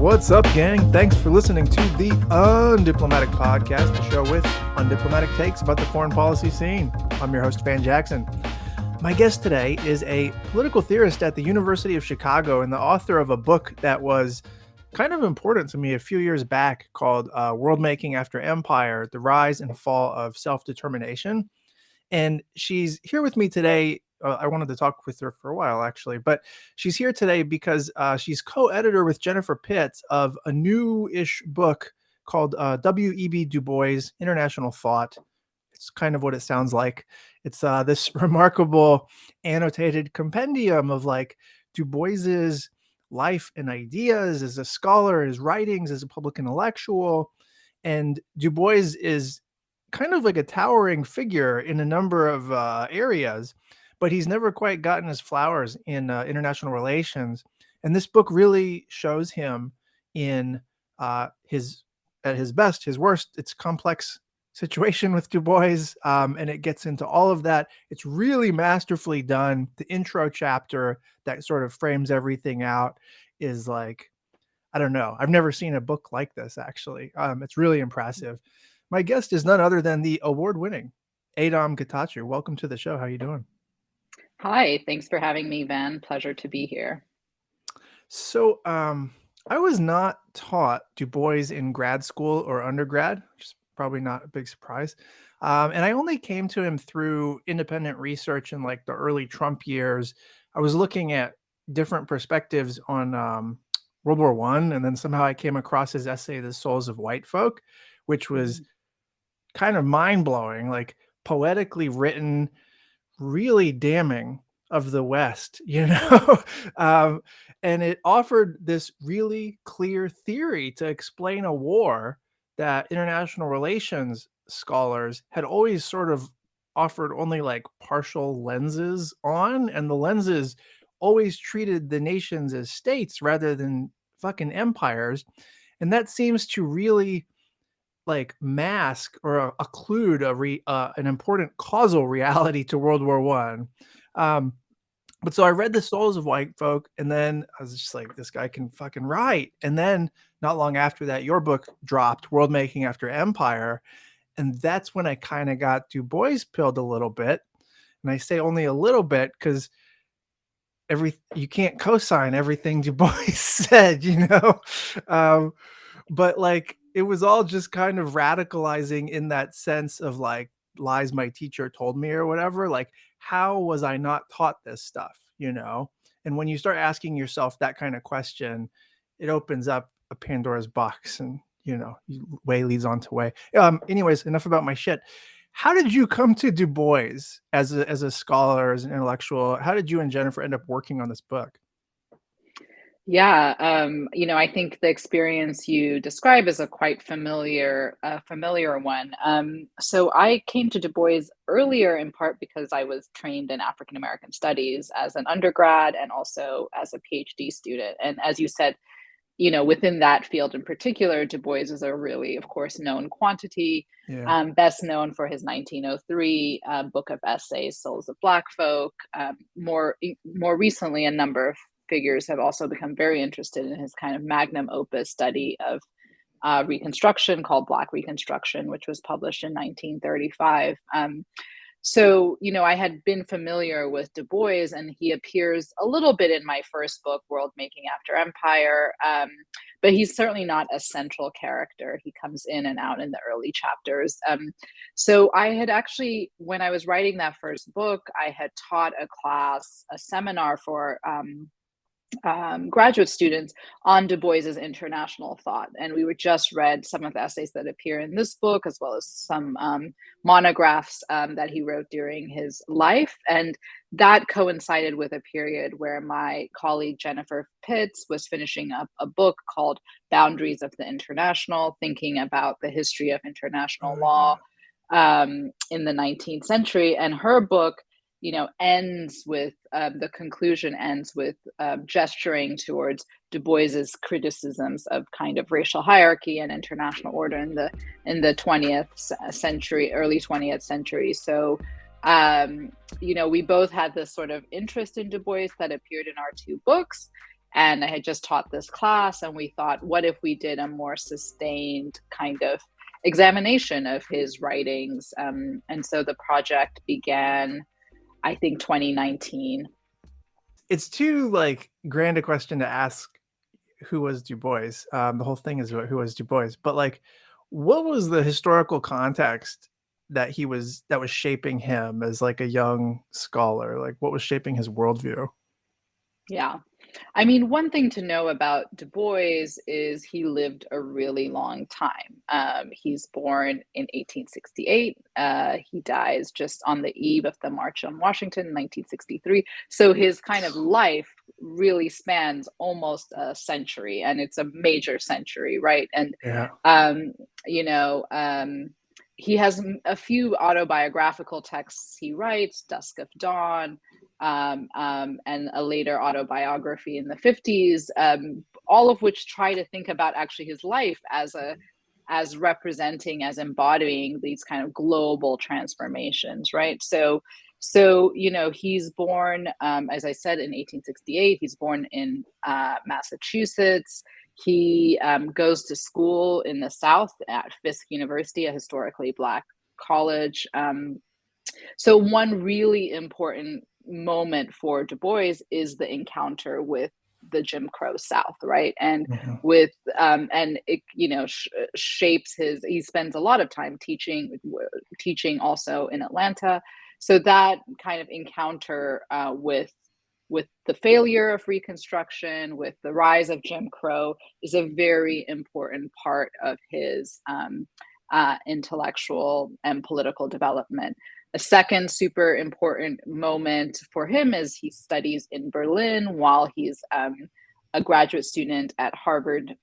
What's up, gang? Thanks for listening to the Undiplomatic Podcast, a show with undiplomatic takes about the foreign policy scene. I'm your host, Van Jackson. My guest today is a political theorist at the University of Chicago and the author of a book that was kind of important to me a few years back called World Making After Empire, The Rise and Fall of Self-Determination. And she's here with me today. I wanted to talk with her for a while, actually, but she's here today because she's co-editor with Jennifer Pitts of a new-ish book called W.E.B. Du Bois, International Thought. It's kind of what it sounds like. It's this remarkable annotated compendium of like Du Bois's life and ideas as a scholar, his writings as a public intellectual. And Du Bois is kind of like a towering figure in a number of areas, but he's never quite gotten his flowers in international relations. And this book really shows him in at his best, his worst. It's complex situation with Du Bois, and it gets into all of that. It's really masterfully done. The intro chapter that sort of frames everything out is like, I don't know. I've never seen a book like this, actually. It's really impressive. My guest is none other than the award-winning Adom Getachew. Welcome to the show. How are you doing? Hi, thanks for having me, Van. Pleasure to be here. So I was not taught Du Bois in grad school or undergrad, which is probably not a big surprise. And I only came to him through independent research in like the early Trump years. I was looking at different perspectives on World War I, and then somehow I came across his essay, The Souls of White Folk, which was kind of mind-blowing, like poetically written, really damning of the West, you know? And it offered this really clear theory to explain a war that international relations scholars had always sort of offered only like partial lenses on, and the lenses always treated the nations as states rather than fucking empires. And that seems to really like mask or occlude an important causal reality to World War I. But so I read The Souls of White Folk, and then I was just like, this guy can fucking write. And then not long after that, your book dropped, World Making After Empire. And that's when I kind of got Du Bois pilled a little bit. And I say only a little bit because you can't co-sign everything Du Bois said, you know? But like, it was all just kind of radicalizing in that sense of like lies my teacher told me or whatever. Like, how was I not taught this stuff, you know? And when you start asking yourself that kind of question, it opens up a Pandora's box, and you know, way leads on to way. Anyways, enough about my shit. How did you come to Du Bois as a scholar, as an intellectual? How did you and Jennifer end up working on this book? Yeah, I think the experience you describe is a quite familiar one. So I came to Du Bois earlier in part because I was trained in African American studies as an undergrad and also as a PhD student. And as you said, within that field in particular, Du Bois is a really, of course, known quantity. Yeah. Best known for his 1903 book of essays, Souls of Black Folk. More recently, a number of figures have also become very interested in his kind of magnum opus study of Reconstruction called Black Reconstruction, which was published in 1935. So, I had been familiar with Du Bois, and he appears a little bit in my first book, World Making After Empire, but he's certainly not a central character. He comes in and out in the early chapters. So I had actually, when I was writing that first book, I had taught a seminar for graduate students on Du Bois's international thought. And we were just read some of the essays that appear in this book, as well as some monographs that he wrote during his life. And that coincided with a period where my colleague Jennifer Pitts was finishing up a book called Boundaries of the International, thinking about the history of international law in the 19th century. And her book ends with the conclusion ends with gesturing towards Du Bois's criticisms of kind of racial hierarchy and international order in the 20th century, early 20th century. So, we both had this sort of interest in Du Bois that appeared in our two books. And I had just taught this class, and we thought, what if we did a more sustained kind of examination of his writings? And so the project began, I think, 2019. It's too like grand a question to ask who was Du Bois. The whole thing is about who was Du Bois, but like, what was the historical context that was shaping him as like a young scholar? Like, what was shaping his worldview? Yeah. I mean, one thing to know about Du Bois is he lived a really long time. He's born in 1868. He dies just on the eve of the March on Washington in 1963. So his kind of life really spans almost a century, and it's a major century, right? And, Yeah. um, you know, he has a few autobiographical texts he writes, Dusk of Dawn, and a later autobiography in the 50s, all of which try to think about actually his life as representing, as embodying these kind of global transformations, right? So he's born, as I said, in 1868. He's born in Massachusetts. He goes to school in the South at Fisk University, a historically Black college. So one really important moment for Du Bois is the encounter with the Jim Crow South, right? And Mhm. with and it shapes his. He spends a lot of time teaching also in Atlanta. So that kind of encounter with the failure of Reconstruction, with the rise of Jim Crow, is a very important part of his intellectual and political development. A second super important moment for him is he studies in Berlin while he's a graduate student at Harvard.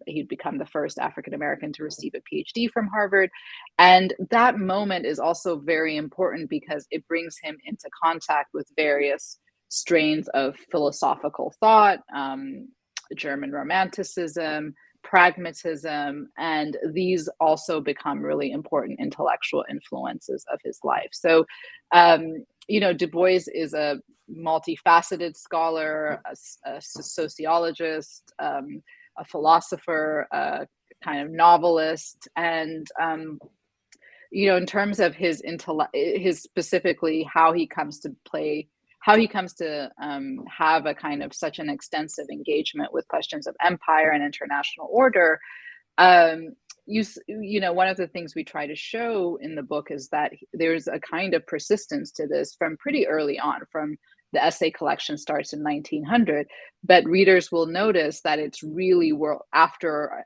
He'd become the first African American to receive a PhD from Harvard. And that moment is also very important because it brings him into contact with various strains of philosophical thought, German Romanticism, pragmatism, and these also become really important intellectual influences of his life. So, Du Bois is a multifaceted scholar, a sociologist, a philosopher, a kind of novelist, and in terms of his intellect, his specifically how he comes to play, how he comes to have a kind of such an extensive engagement with questions of empire and international order. um, One of the things we try to show in the book is that there's a kind of persistence to this from pretty early on, from the essay collection starts in 1900, but readers will notice that it's really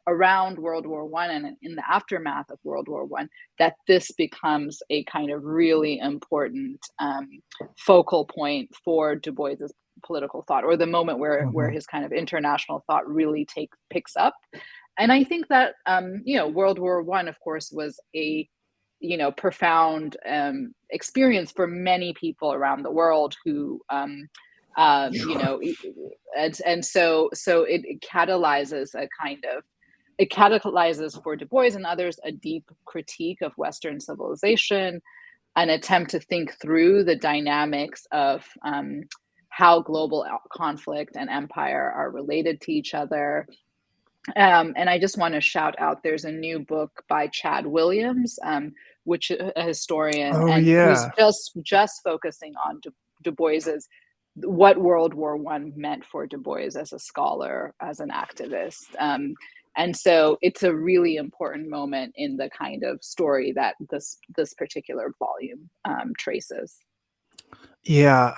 around World War One and in the aftermath of World War One that this becomes a kind of really important focal point for Du Bois's political thought, or the moment where Mhm. his kind of international thought really picks up. And I think that World War One, of course, was a profound experience for many people around the world who and so it catalyzes for Du Bois and others a deep critique of Western civilization, an attempt to think through the dynamics of how global conflict and empire are related to each other. And I just want to shout out, there's a new book by Chad Williams, which a historian, Oh and who's yeah. just focusing on Du Bois's what World War One meant for Du Bois as a scholar, as an activist. And so it's a really important moment in the kind of story that this particular volume traces. Yeah.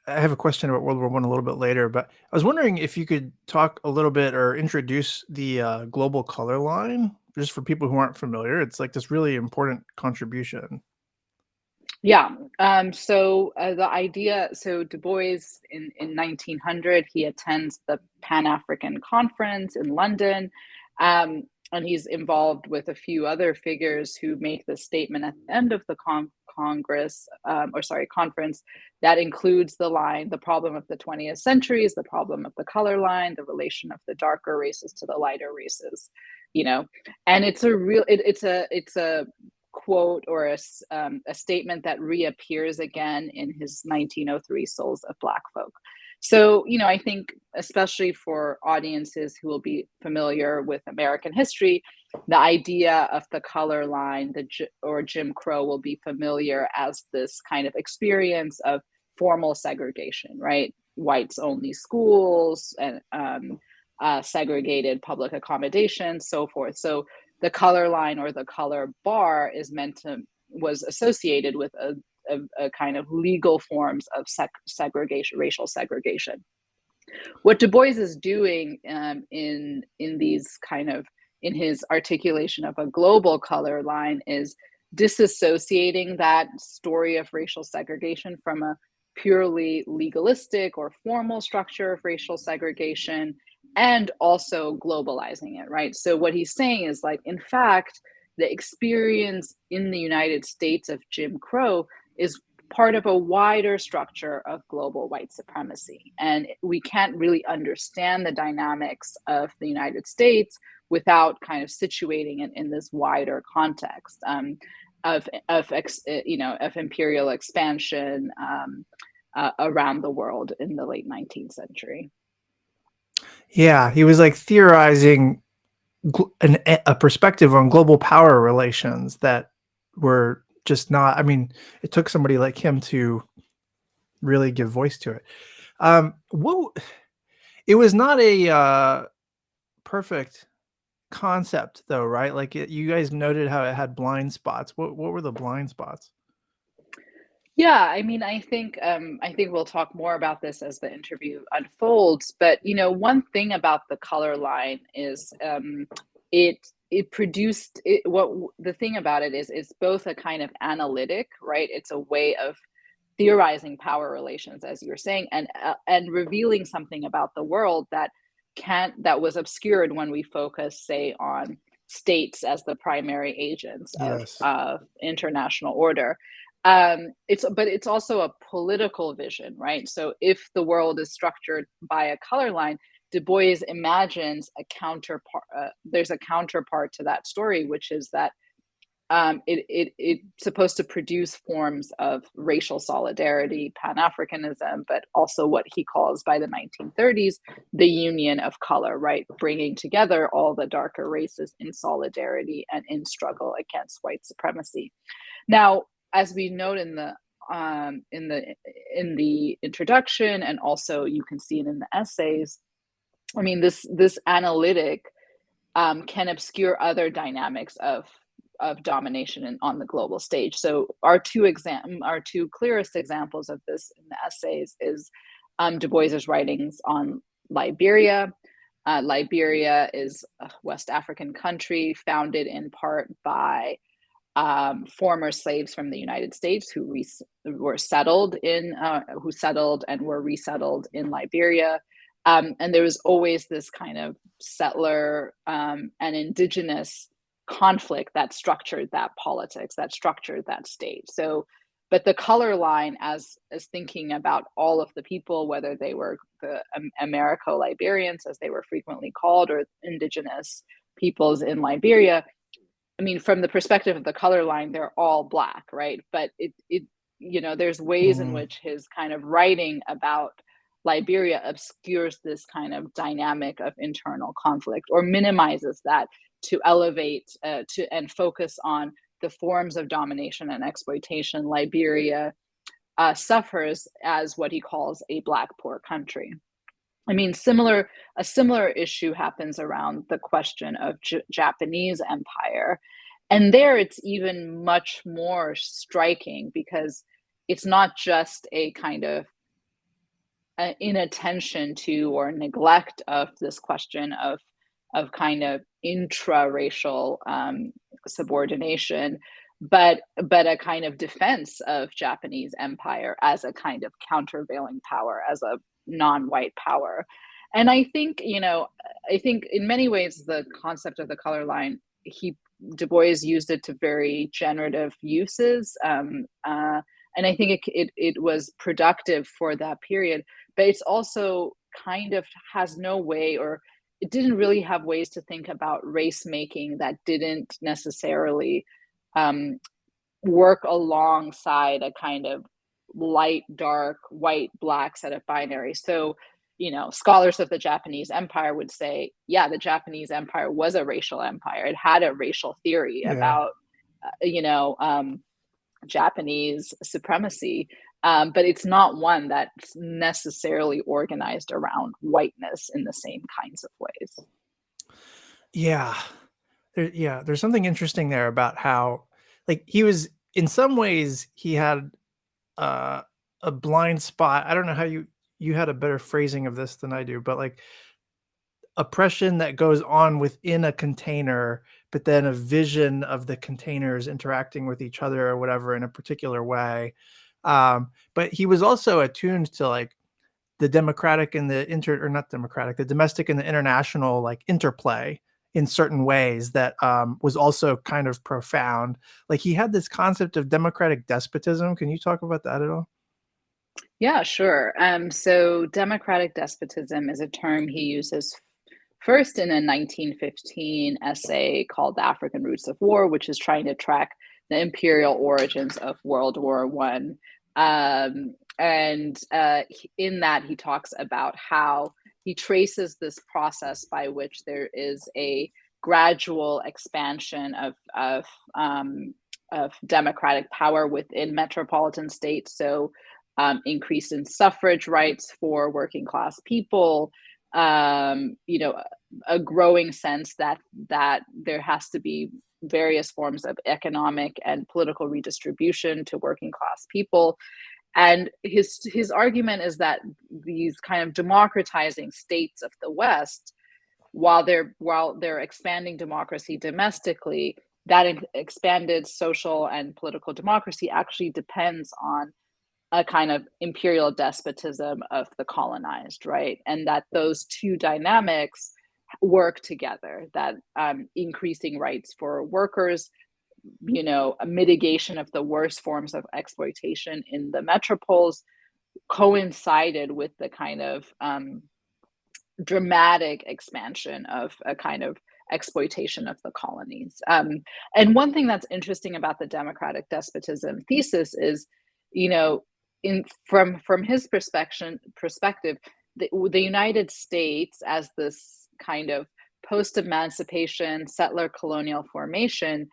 I have a question about World War One a little bit later, but I was wondering if you could talk a little bit or introduce the global color line just for people who aren't familiar. It's like this really important contribution. Yeah. The idea, so Du Bois in 1900, he attends the Pan African Conference in London. And he's involved with a few other figures who make the statement at the end of the conference, that includes the line, the problem of the 20th century is the problem of the color line, the relation of the darker races to the lighter races, you know. And it's a quote or a statement that reappears again in his 1903 Souls of Black Folk. So, I think especially for audiences who will be familiar with American history, the idea of the color line, or Jim Crow, will be familiar as this kind of experience of formal segregation, right? Whites only schools and segregated public accommodations, so forth. So the color line or the color bar was associated with a kind of legal forms of segregation, racial segregation. What Du Bois is doing in his articulation of a global color line is disassociating that story of racial segregation from a purely legalistic or formal structure of racial segregation, and also globalizing it, right? So what he's saying is, like, in fact, the experience in the United States of Jim Crow is part of a wider structure of global white supremacy. And we can't really understand the dynamics of the United States without kind of situating it in this wider context of imperial expansion around the world in the late 19th century. Yeah, he was like theorizing a perspective on global power relations that were just not. I mean, it took somebody like him to really give voice to it. What it was not a perfect concept, though, right? Like you guys noted how it had blind spots. What were the blind spots? Yeah, I mean, I think we'll talk more about this as the interview unfolds. But one thing about the color line is it produced it. The thing about it is it's both a kind of analytic, right? It's a way of theorizing power relations, as you were saying, and revealing something about the world that was obscured when we focus, say, on states as the primary agents Yes. of international order. It's also a political vision, right? So if the world is structured by a color line, Du Bois imagines a counterpart. There's a counterpart to that story, which is that it's supposed to produce forms of racial solidarity, Pan-Africanism, but also what he calls, by the 1930s, the union of color, right? Bringing together all the darker races in solidarity and in struggle against white supremacy. Now, as we note in the introduction, and also you can see it in the essays, I mean, this analytic can obscure other dynamics of domination on the global stage. So our two clearest examples of this in the essays is Du Bois's writings on Liberia. Liberia is a West African country founded in part by former slaves from the United States who settled and were resettled in Liberia. And there was always this kind of settler and indigenous conflict that structured that politics, that structured that state. So, but the color line, as thinking about all of the people, whether they were the Americo-Liberians, as they were frequently called, or indigenous peoples in Liberia, I mean, from the perspective of the color line, they're all black, right? But there's ways in Mm. which his kind of writing about Liberia obscures this kind of dynamic of internal conflict, or minimizes that, to elevate and focus on the forms of domination and exploitation Liberia suffers as what he calls a black poor country. I mean, a similar issue happens around the question of Japanese empire. And there it's even much more striking, because it's not just a kind of inattention to or neglect of this question of kind of intra-racial subordination, but a kind of defense of Japanese empire as a kind of countervailing power, as a non-white power. And I think in many ways the concept of the color line, Du Bois used it to very generative uses, and I think it was productive for that period. But it's also kind of has no way, or it didn't really have ways to think about race making that didn't necessarily um, work alongside a kind of light, dark, white, black set of binaries. So, scholars of the Japanese Empire would say, yeah, the Japanese Empire was a racial empire. It had a racial theory Yeah. about, you know, Japanese supremacy, but it's not one that's necessarily organized around whiteness in the same kinds of ways. Yeah. There's something interesting there about how, like, he was in some ways he had uh, a blind spot. I don't know how you had a better phrasing of this than I do, but like oppression that goes on within a container, but then a vision of the containers interacting with each other or whatever in a particular way. But he was also attuned to like the democratic and the inter or not democratic, the domestic and the international like interplay in certain ways that was also kind of profound. Like he had this concept of democratic despotism. Can you talk about that at all? Yeah, sure. So democratic despotism is a term he uses first in a 1915 essay called The African Roots of War, which is trying to track the imperial origins of World War One. And in that, he talks about how he traces this process by which there is a gradual expansion of democratic power within metropolitan states. So, increase in suffrage rights for working class people, a growing sense that there has to be various forms of economic and political redistribution to working class people. And his argument is that these kind of democratizing states of the West, while they're expanding democracy domestically, that expanded social and political democracy actually depends on a kind of imperial despotism of the colonized, right? And that those two dynamics work together, that increasing rights for workers, a mitigation of the worst forms of exploitation in the metropoles coincided with the kind of dramatic expansion of a kind of exploitation of the colonies. And one thing that's interesting about the democratic despotism thesis is, you know, in from his perspective, the United States as this kind of post-emancipation settler colonial formation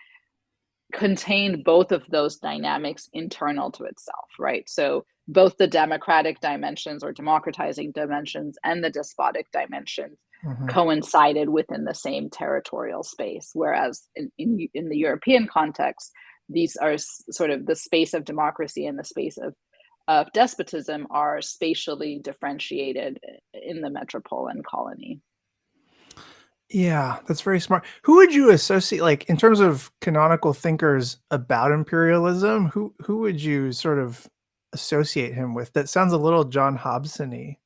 contained both of those dynamics internal to itself, right? So both the democratic dimensions or democratizing dimensions and the despotic dimensions Mhm. coincided within the same territorial space. Whereas in the European context, these are sort of the space of democracy and the space of despotism are spatially differentiated in the metropole and colony. Yeah, that's very smart. Who would you associate, like, in terms of canonical thinkers about imperialism, who would you sort of associate him with? That sounds a little John Hobson-y.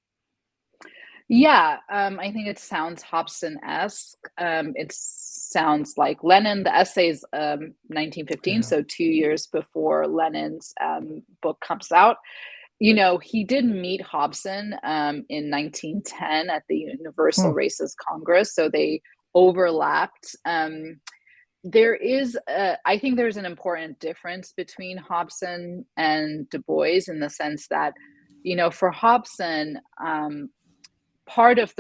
Yeah, I think it sounds Hobson-esque. It sounds like Lenin. The essay's 1915, Yeah. so 2 years before Lenin's book comes out. He did meet Hobson in 1910 at the Hmm. Universal Races Congress, so they overlapped. I think there's an important difference between Hobson and Du Bois in the sense that, for Hobson, part of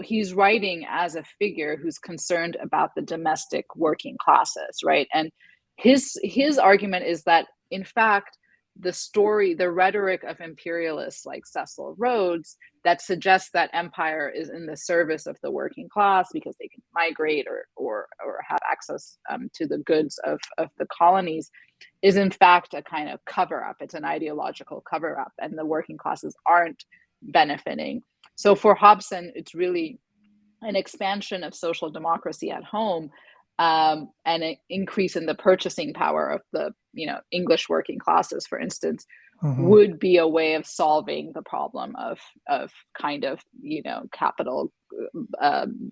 he's writing as a figure who's concerned about the domestic working classes, right? And his argument is that, in fact, the rhetoric of imperialists like Cecil Rhodes that suggests that empire is in the service of the working class because they can migrate or have access to the goods of the colonies is in fact a kind of cover up. It's an ideological cover up, and the working classes aren't benefiting. So for Hobson, it's really an expansion of social democracy at home, and an increase in the purchasing power of the English working classes, for instance, Mhm. would be a way of solving the problem of kind of capital, um,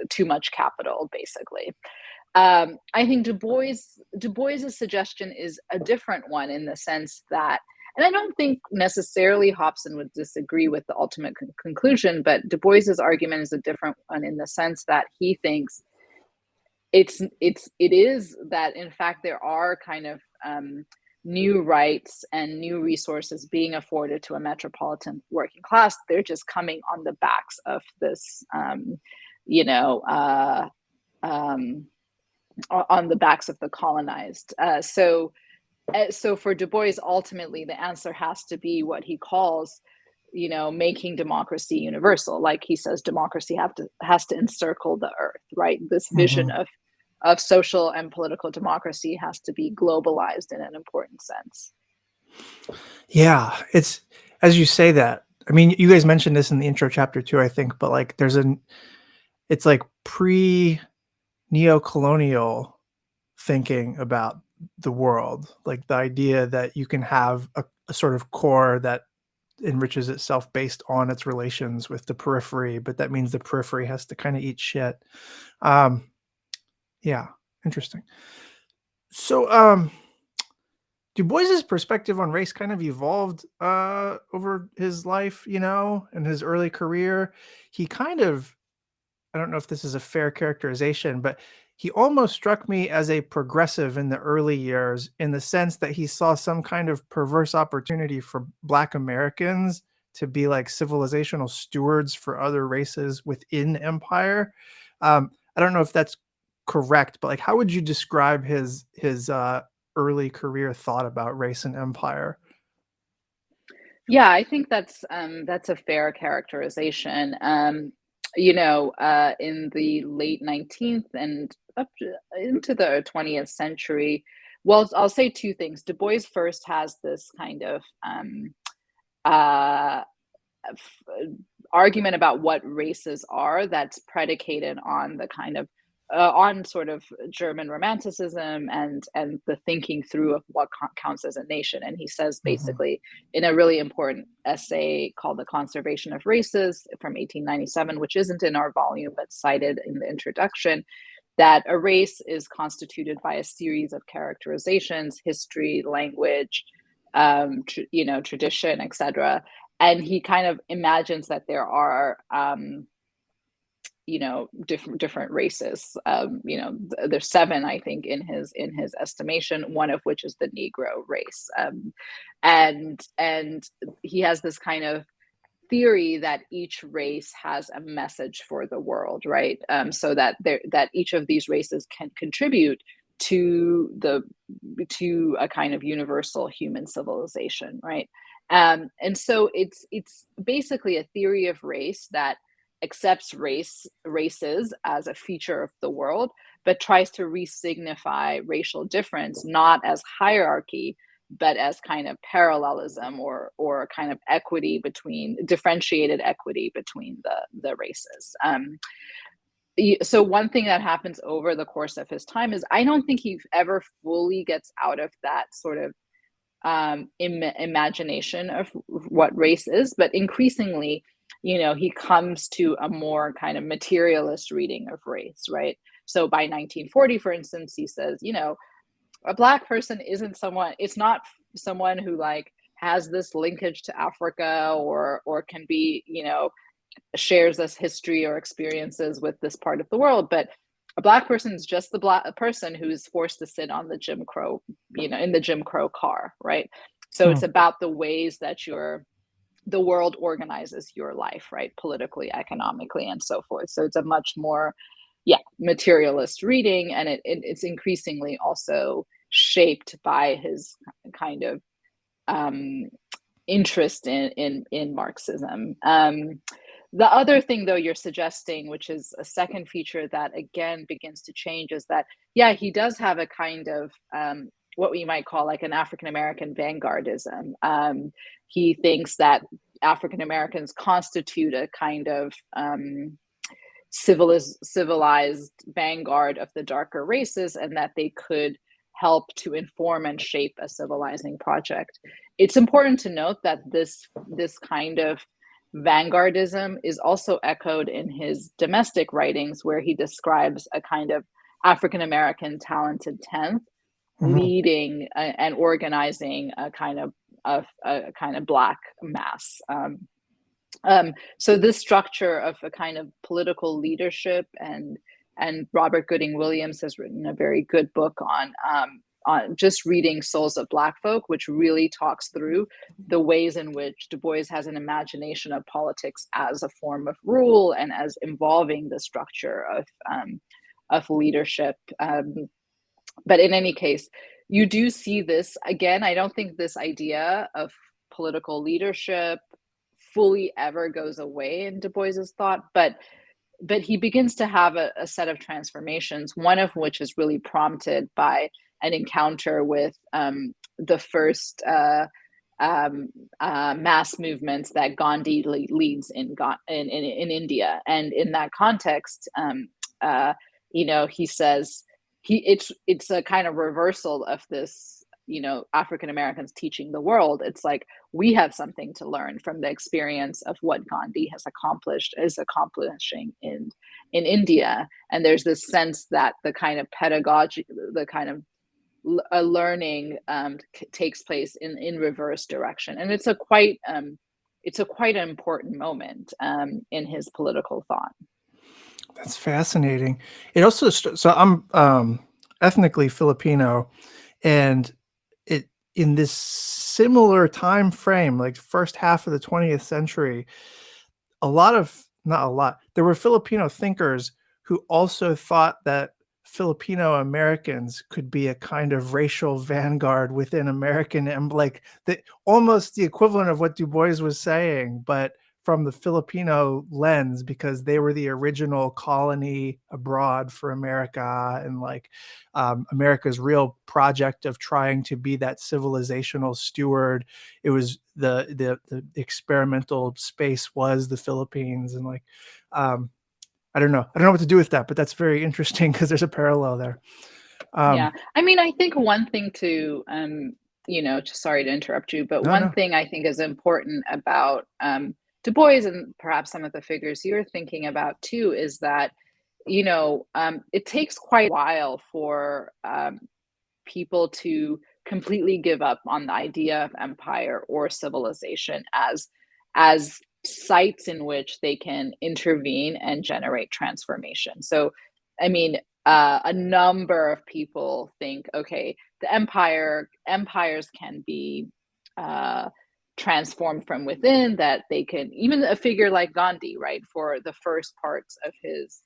too much capital, basically. I think Du Bois's suggestion is a different one in the sense that, and I don't think necessarily Hobson would disagree with the ultimate conclusion, but Du Bois's argument is a different one in the sense that he thinks it is that in fact there are kind of new rights and new resources being afforded to a metropolitan working class, they're just coming on the backs of this, you know, um, on the backs of the colonized. So for Du Bois, ultimately, the answer has to be what he calls, making democracy universal. Like he says, democracy has to encircle the earth, right? This vision Mhm. of social and political democracy has to be globalized in an important sense. Yeah, it's as you say that. I mean, you guys mentioned this in the intro chapter too, I think, but like it's like pre-neo-colonial thinking about the world, like the idea that you can have a sort of core that enriches itself based on its relations with the periphery, but that means the periphery has to kind of eat shit. Um, yeah, interesting. So, Du Bois's perspective on race kind of evolved over his life, and his early career. He kind of, I don't know if this is a fair characterization, but he almost struck me as a progressive in the early years in the sense that he saw some kind of perverse opportunity for Black Americans to be like civilizational stewards for other races within empire. I don't know if that's correct, but like, how would you describe his early career thought about race and empire? Yeah, I think that's a fair characterization. In the late 19th and up into the 20th century, well, I'll say two things. Du Bois first has this kind of uh, argument about what races are that's predicated on the kind of on sort of German romanticism and the thinking through of what counts as a nation. And he says Mhm. basically in a really important essay called "The Conservation of Races" from 1897, which isn't in our volume but cited in the introduction, that a race is constituted by a series of characterizations: history, language, tradition, etc. And he kind of imagines that there are different races. There's seven, I think, in his estimation, one of which is the Negro race. And he has this kind of theory that each race has a message for the world, right? So that each of these races can contribute to the to a kind of universal human civilization, right? And so it's basically a theory of race that accepts races as a feature of the world, but tries to re-signify racial difference not as hierarchy, but as kind of parallelism or kind of equity between differentiated equity between the races. So one thing that happens over the course of his time is I don't think he ever fully gets out of that sort of imagination of what race is, but increasingly, he comes to a more kind of materialist reading of race, right? So by 1940, for instance, he says, a black person isn't someone, it's not someone who like has this linkage to Africa or can be, shares this history or experiences with this part of the world, but a black person is just the black person who's forced to sit on the Jim Crow, in the Jim Crow car, right? So Hmm. it's about the ways that the world organizes your life, right? Politically, economically, and so forth. So it's a much more, yeah, materialist reading, and it's increasingly also shaped by his kind of um, interest in Marxism. The other thing, though, you're suggesting, which is a second feature that again begins to change, is that yeah, he does have a kind of what we might call like an African American vanguardism. He thinks that African Americans constitute a kind of civilized vanguard of the darker races, and that they could help to inform and shape a civilizing project. It's important to note that this kind of vanguardism is also echoed in his domestic writings, where he describes a kind of African American talented tenth Mhm. leading and organizing a kind of black mass. So this structure of a kind of political leadership, and Robert Gooding Williams has written a very good book on just reading Souls of Black Folk, which really talks through the ways in which Du Bois has an imagination of politics as a form of rule and as involving the structure of leadership. But in any case, you do see this again. I don't think this idea of political leadership fully ever goes away in Du Bois's thought, but he begins to have a set of transformations, one of which is really prompted by an encounter with the first mass movements that Gandhi leads in India. And in that context, he says it's a kind of reversal of this, African Americans teaching the world. It's like we have something to learn from the experience of what Gandhi is accomplishing in India. And there's this sense that the kind of pedagogy, the kind of learning takes place in reverse direction, and it's a quite important moment in his political thought. That's fascinating. It also so I'm ethnically Filipino, and it in this similar time frame, like first half of the 20th century, a lot of not a lot, there were Filipino thinkers who also thought that Filipino Americans could be a kind of racial vanguard within American, and like almost the equivalent of what Du Bois was saying, but from the Filipino lens, because they were the original colony abroad for America, and like America's real project of trying to be that civilizational steward. It was the experimental space was the Philippines, and like I don't know. I don't know what to do with that, but that's very interesting because there's a parallel there. Yeah. Um, I mean, I think one thing to, just sorry to interrupt you, but no, one no. thing I think is important about Du Bois and perhaps some of the figures you're thinking about too is that, it takes quite a while for people to completely give up on the idea of empire or civilization as sites in which they can intervene and generate transformation. So, I mean, a number of people think, okay, the empires can be uh, transformed from within. That they can, even a figure like Gandhi, right, for the first parts of his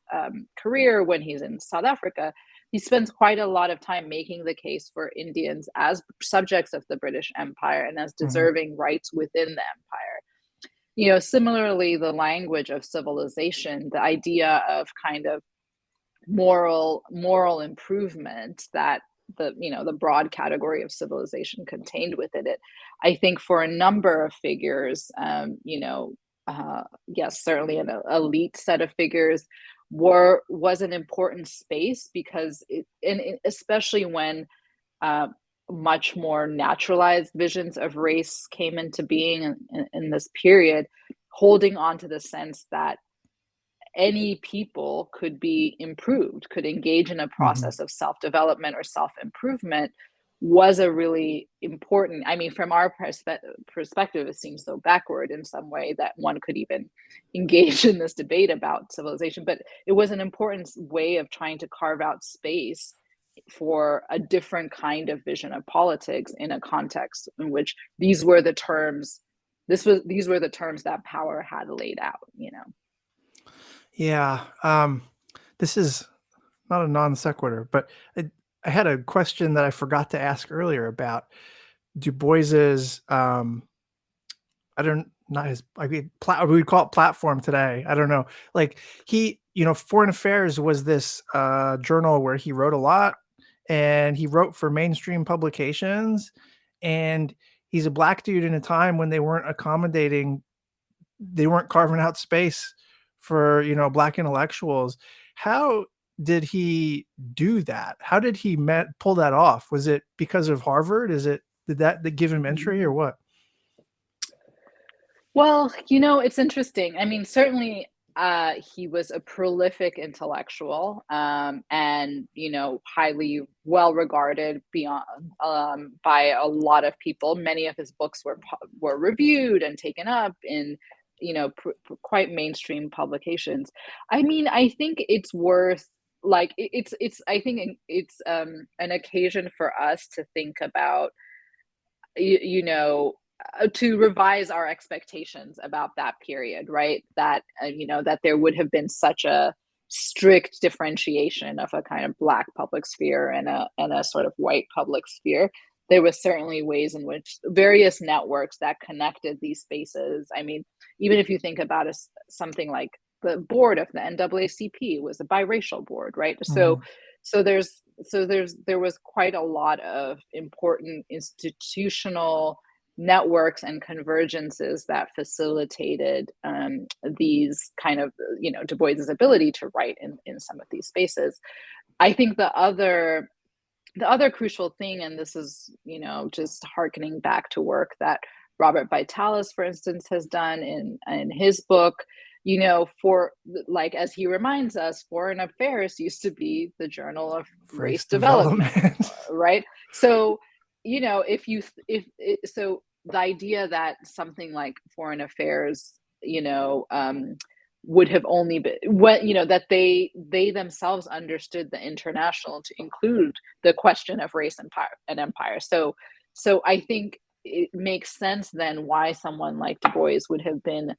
career when he's in South Africa, he spends quite a lot of time making the case for Indians as subjects of the British Empire and as Mhm. deserving rights within the empire. Similarly, the language of civilization, the idea of kind of moral improvement that the broad category of civilization contained within it, I think for a number of figures, yes, certainly an elite set of figures was an important space because and especially when uh, much more naturalized visions of race came into being in this period, holding on to the sense that any people could be improved, could engage in a Mhm. process of self development or self improvement was a really important. I mean, from our perspective, it seems so backward in some way that one could even engage in this debate about civilization, but it was an important way of trying to carve out space for a different kind of vision of politics in a context in which these were the terms that power had laid out. Yeah. This is not a non sequitur, but I had a question that I forgot to ask earlier about Du Bois's. I don't not his. I mean, we would call it platform today. I don't know. Like Foreign Affairs was this journal where he wrote a lot, and he wrote for mainstream publications, and he's a black dude in a time when they weren't carving out space for black intellectuals. How did he do that? How did he pull that off? Was it because of Harvard? Did that give him entry or what? Well, it's interesting. I mean, certainly, he was a prolific intellectual, and highly well regarded beyond by a lot of people. Many of his books were reviewed and taken up in quite mainstream publications. I mean, I think it's worth like it's I think it's an occasion for us to think about you know, to revise our expectations about that period, right? That you know, that there would have been such a strict differentiation of a kind of black public sphere and a sort of white public sphere. There was certainly ways in which various networks that connected these spaces. I mean, even if you think about something like the board of the NAACP was a biracial board, right? So Mhm. there was quite a lot of important institutional networks and convergences that facilitated these kind of, you know, Du Bois's ability to write in some of these spaces. I think the other crucial thing, and this is, you know, just harkening back to work that Robert Vitalis, for instance, has done in his book, you know, for like, as he reminds us, foreign affairs used to be the journal of Race race development, development. right? So, you know, if so the idea that something like foreign affairs, you know, would have only been what, you know, that they themselves understood the international to include the question of race and empire. So I think it makes sense then why someone like Du Bois would have been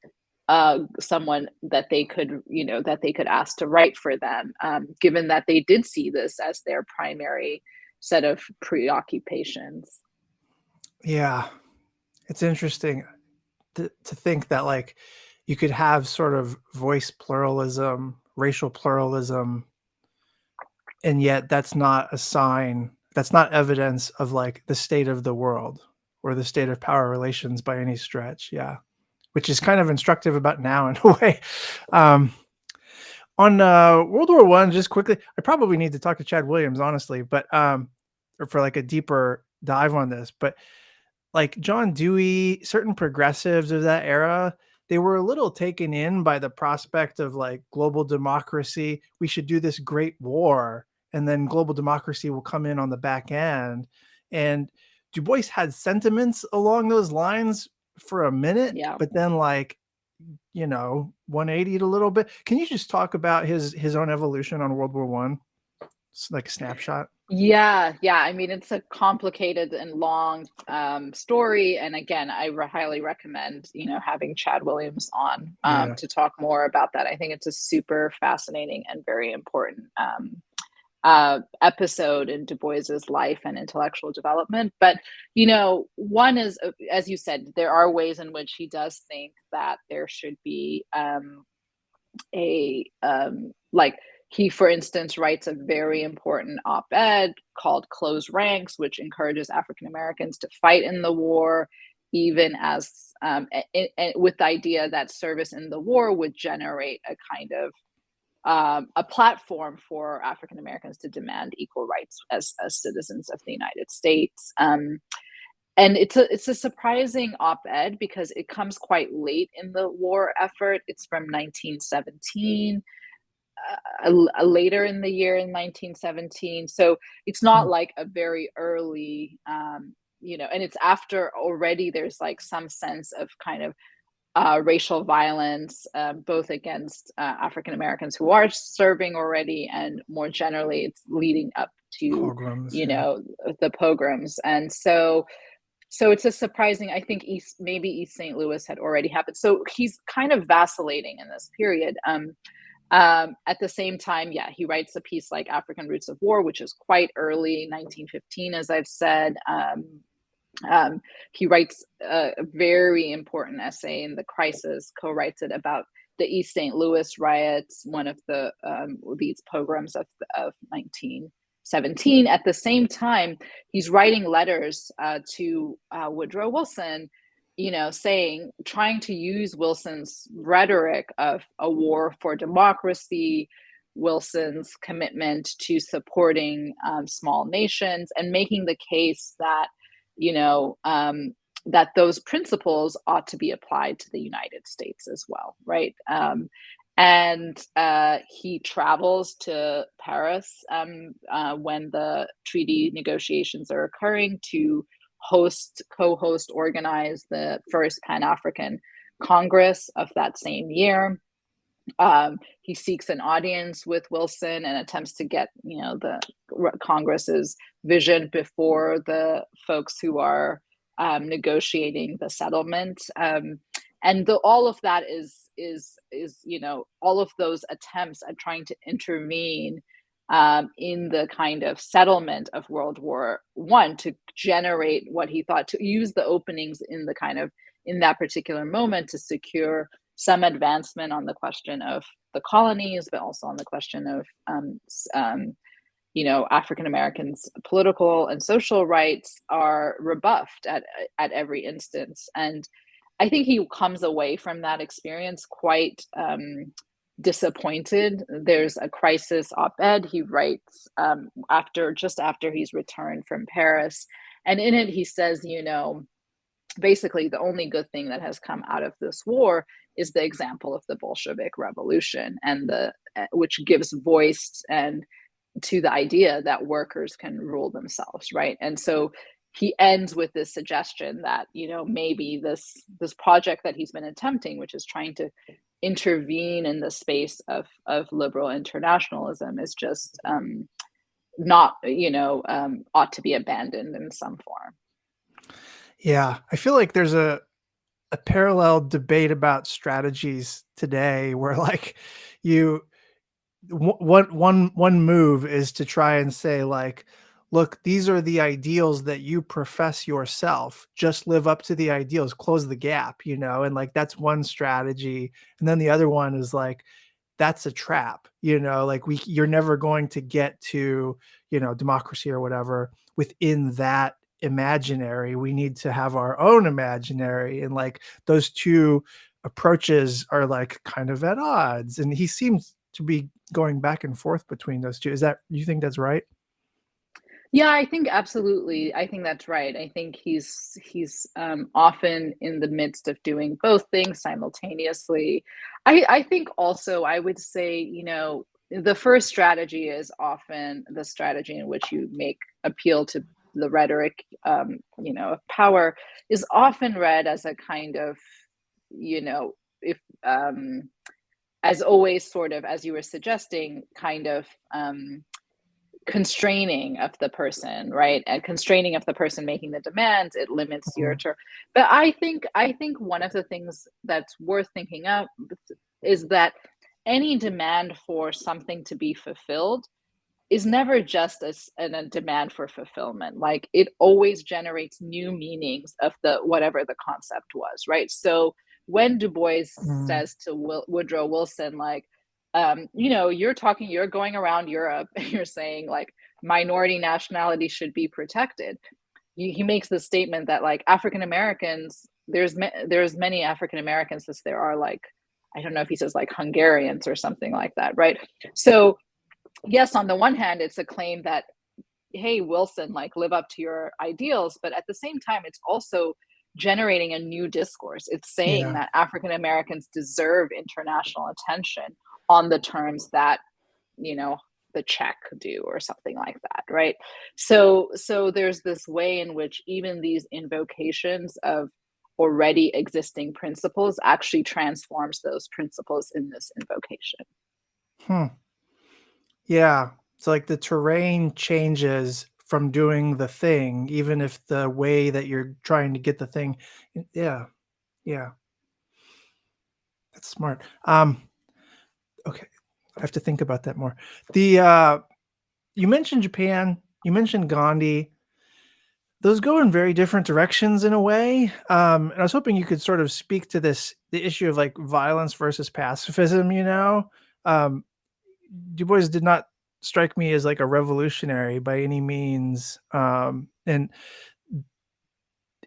someone that they could, you know, that they could ask to write for them, given that they did see this as their primary set of preoccupations. Yeah, it's interesting to think that like you could have sort of voice pluralism, racial pluralism, and yet that's not a sign, that's not evidence of like the state of the world or the state of power relations by any stretch. Yeah, which is kind of instructive about now in a way. Um, on World War One, just quickly, I probably need to talk to Chad Williams, honestly, but or for like a deeper dive on this. But like John Dewey, certain progressives of that era, they were a little taken in by the prospect of like global democracy. We should do this great war, and then global democracy will come in on the back end. And Du Bois had sentiments along those lines for a minute, Yeah. but then like 180'd a little bit. Can you just talk about his own evolution on World War One? It's like a snapshot. Yeah, yeah. I mean, it's a complicated and long story, and again, highly recommend, you know, having Chad Williams on Yeah. to talk more about that. I think it's a super fascinating and very important episode in Du Bois's life and intellectual development. But you know, one is, as you said, there are ways in which he does think that there should be a like he, for instance, writes a very important op-ed called Close Ranks, which encourages African Americans to fight in the war, even as with the idea that service in the war would generate a kind of a platform for African Americans to demand equal rights as citizens of the United States. And it's a surprising op-ed because it comes quite late in the war effort. It's from 1917, later in the year in 1917. So it's not Hmm. like a very early, you know, and it's after already there's like some sense of kind of racial violence, both against African Americans who are serving already, and more generally, it's leading up to, Pogroms, you yeah. know, the pogroms. And so it's a surprising. I think maybe East St. Louis had already happened. So he's kind of vacillating in this period. At the same time, yeah, he writes a piece like African Roots of War, which is quite early, 1915, as I've said. He writes a very important essay in The Crisis, co-writes it about the East St. Louis riots, one of these pogroms of 1917. At the same time, he's writing letters to Woodrow Wilson, you know, trying to use Wilson's rhetoric of a war for democracy, Wilson's commitment to supporting small nations, and making the case that, you know, that those principles ought to be applied to the United States as well, right? And he travels to Paris when the treaty negotiations are occurring to co-host, organize the first Pan-African Congress of that same year. He seeks an audience with Wilson and attempts to get, the Congress's vision before the folks who are negotiating the settlement. And all of that is all of those attempts at trying to intervene in the kind of settlement of World War I to generate what he thought, to use the openings in the kind of in that particular moment to secure some advancement on the question of the colonies, but also on the question of African Americans' political and social rights are rebuffed at every instance. And I think he comes away from that experience quite disappointed. There's a crisis op-ed he writes after he's returned from Paris, and in it he says, basically the only good thing that has come out of this war is the example of the Bolshevik Revolution, and which gives voice and to the idea that workers can rule themselves, right? And so he ends with this suggestion that maybe this project that he's been attempting, which is trying to intervene in the space of liberal internationalism, is just not ought to be abandoned in some form. Yeah, I feel like there's a parallel debate about strategies today where like you one move is to try and say like, look, these are the ideals that you profess yourself, just live up to the ideals, close the gap, and like that's one strategy. And then the other one is like, that's a trap, like you're never going to get to, democracy or whatever within that imaginary. We need to have our own imaginary. And like those two approaches are like kind of at odds. And he seems to be going back and forth between those two. You think that's right? Yeah, I think absolutely. I think that's right. I think he's often in the midst of doing both things simultaneously. I think also I would say, the first strategy is often the strategy in which you make appeal to the rhetoric, of power, is often read as a kind of, if as always, sort of as you were suggesting, kind of constraining of the person, right? And constraining of the person making the demands, it limits your Mhm. term. But I think one of the things that's worth thinking of is that any demand for something to be fulfilled is never just a demand for fulfillment. Like it always generates new meanings of the whatever the concept was, right? So when Du Bois Mm, says to Woodrow Wilson, like, you're going around Europe and you're saying like minority nationality should be protected. He makes the statement that like African Americans, there's many African Americans as there are like, I don't know if he says like Hungarians or something like that, right? So yes, on the one hand, it's a claim that, hey, Wilson, like live up to your ideals, but at the same time, it's also generating a new discourse. It's saying yeah. that African Americans deserve international attention on the terms that, you know, the Czech do or something like that, right? So there's this way in which even these invocations of already existing principles actually transforms those principles in this invocation. Hmm. Yeah. It's like the terrain changes from doing the thing, even if the way that you're trying to get the thing. Yeah. Yeah. That's smart. Okay. I have to think about that more. The You mentioned Japan, you mentioned Gandhi. Those go in very different directions in a way. And I was hoping you could sort of speak to the issue of like violence versus pacifism, Um, Du Bois did not strike me as like a revolutionary by any means. And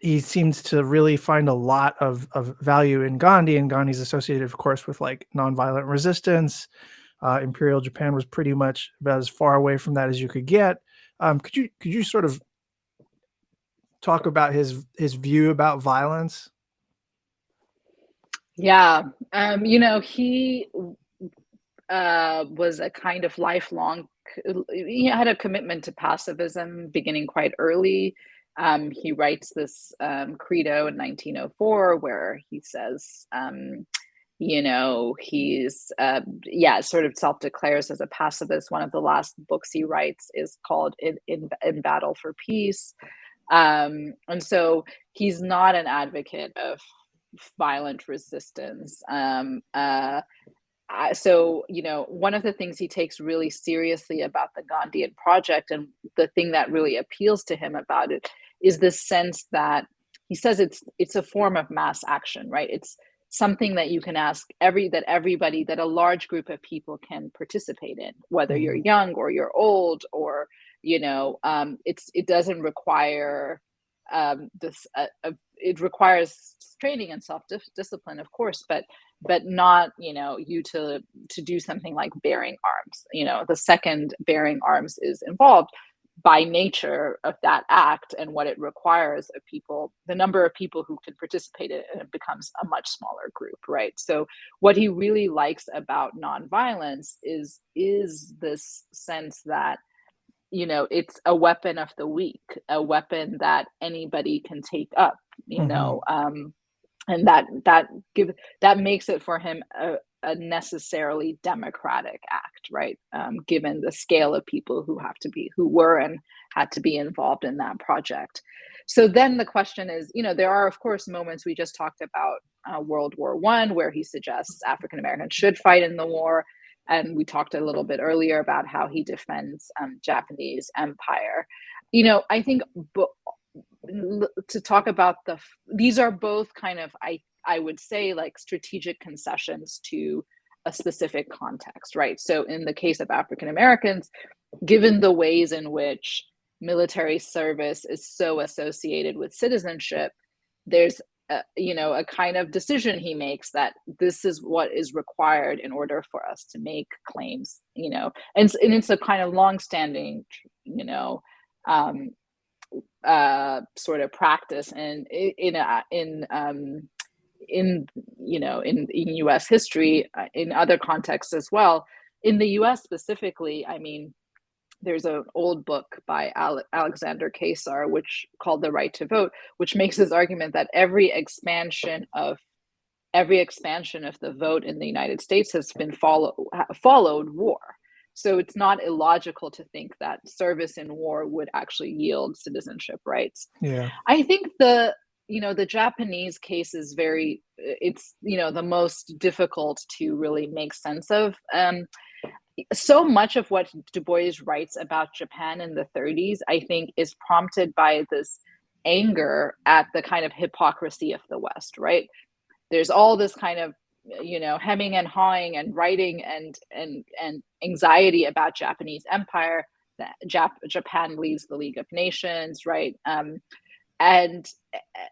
he seems to really find a lot of value in Gandhi, and Gandhi's associated, of course, with like nonviolent resistance. Imperial Japan was pretty much about as far away from that as you could get. Could you sort of talk about his view about violence? Yeah. He was a kind of lifelong, he had a commitment to pacifism beginning quite early. He writes this credo in 1904 where he says, He's sort of self-declares as a pacifist. One of the last books he writes is called In Battle for Peace. And so he's not an advocate of violent resistance. One of the things he takes really seriously about the Gandhian project, and the thing that really appeals to him about it, is this sense that he says it's a form of mass action, right? It's something that you can ask that a large group of people can participate in, whether you're Mhm. young or you're old, or it doesn't require this. It requires training and self discipline, of course, but not you to do something like bearing arms. The second bearing arms is involved, by nature of that act and what it requires of people, the number of people who can participate in it, and it becomes a much smaller group, right? So what he really likes about nonviolence is this sense that it's a weapon of the weak, a weapon that anybody can take up, Mhm. and that makes it for him a necessarily democratic act, right? Given the scale of people who were and had to be involved in that project. So then the question is, there are of course moments. We just talked about World War I, where he suggests African Americans should fight in the war, and we talked a little bit earlier about how he defends Japanese empire. I think to talk about these are both kind of, I would say, like strategic concessions to a specific context, right? So in the case of African Americans, given the ways in which military service is so associated with citizenship, there's a kind of decision he makes that this is what is required in order for us to make claims, and it's a kind of longstanding, um, sort of practice and in U.S. history, in other contexts as well. In the U.S. specifically, I mean, there's an old book by Alexander Caesar, which called The Right to Vote, which makes this argument that every expansion of the vote in the United States has been followed war. So it's not illogical to think that service in war would actually yield citizenship rights. Yeah. I think the Japanese case is it's the most difficult to really make sense of. So much of what Du Bois writes about Japan in the 30s, I think, is prompted by this anger at the kind of hypocrisy of the West, right? There's all this kind of hemming and hawing and writing and anxiety about Japanese empire, that Japan leads the League of Nations, right? And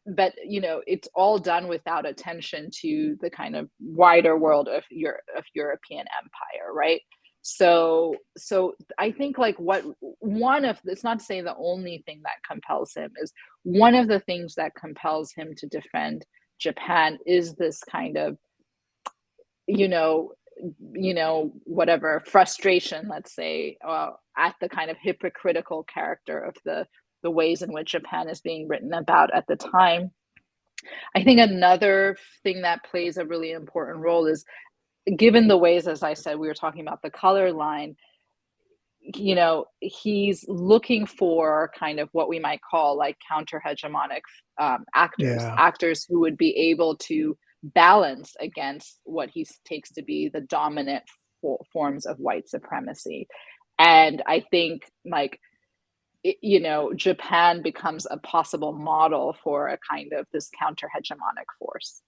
but it's all done without attention to the kind of wider world of European empire, right? So I think, like, what one of it's not to say the only thing that compels him, is one of the things that compels him to defend Japan is this kind of you know whatever frustration, let's say, at the kind of hypocritical character of the ways in which Japan is being written about at the time. I think another thing that plays a really important role is, given the ways, as I said, we were talking about the color line, he's looking for kind of what we might call like counter hegemonic Yeah. actors who would be able to balance against what he takes to be the dominant forms of white supremacy. And I think, like, Japan becomes a possible model for a kind of this counter hegemonic force.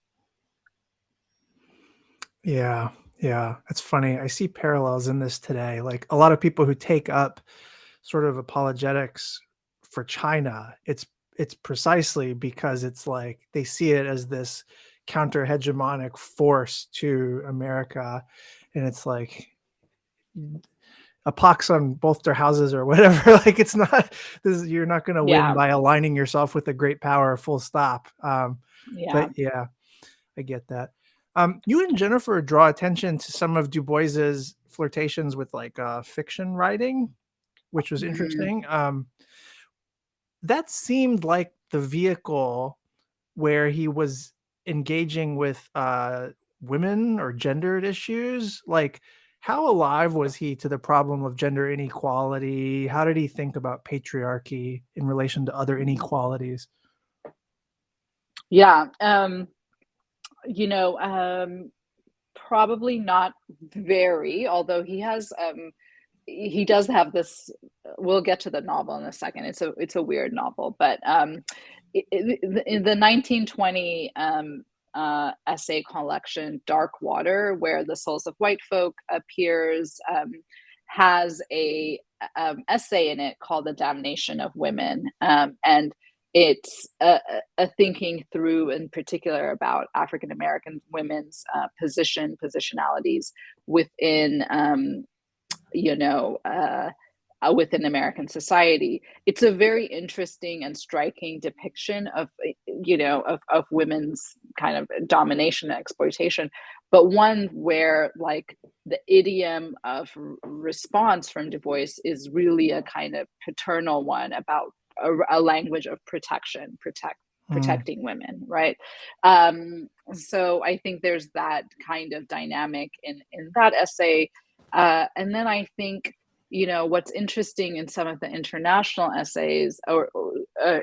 Yeah. Yeah. That's funny. I see parallels in this today. Like a lot of people who take up sort of apologetics for China, it's precisely because it's like they see it as this counter hegemonic force to America. And it's like a pox on both their houses or whatever. Like it's not you're not going to win Yeah, by aligning yourself with a great power, full stop. yeah. But yeah, I get that. You and Jennifer draw attention to some of Du Bois's flirtations with like fiction writing, which was Mm. interesting. That seemed like the vehicle where he was engaging with women or gendered issues? Like, how alive was he to the problem of gender inequality? How did he think about patriarchy in relation to other inequalities? Yeah. You know, probably not very, although he does have this. We'll get to the novel in a second. It's a weird novel, but in the 1920 essay collection Dark Water, where the souls of white folk appears, has a essay in it called The Damnation of Women, and it's a thinking through in particular about African American women's positionalities within you know, within American society. It's a very interesting and striking depiction of, of women's kind of domination and exploitation, but one where like the idiom of response from Du Bois is really a kind of paternal one about a language of protection, Mm, protecting women, right? So I think there's that kind of dynamic in that essay, and then I think, what's interesting in some of the international essays or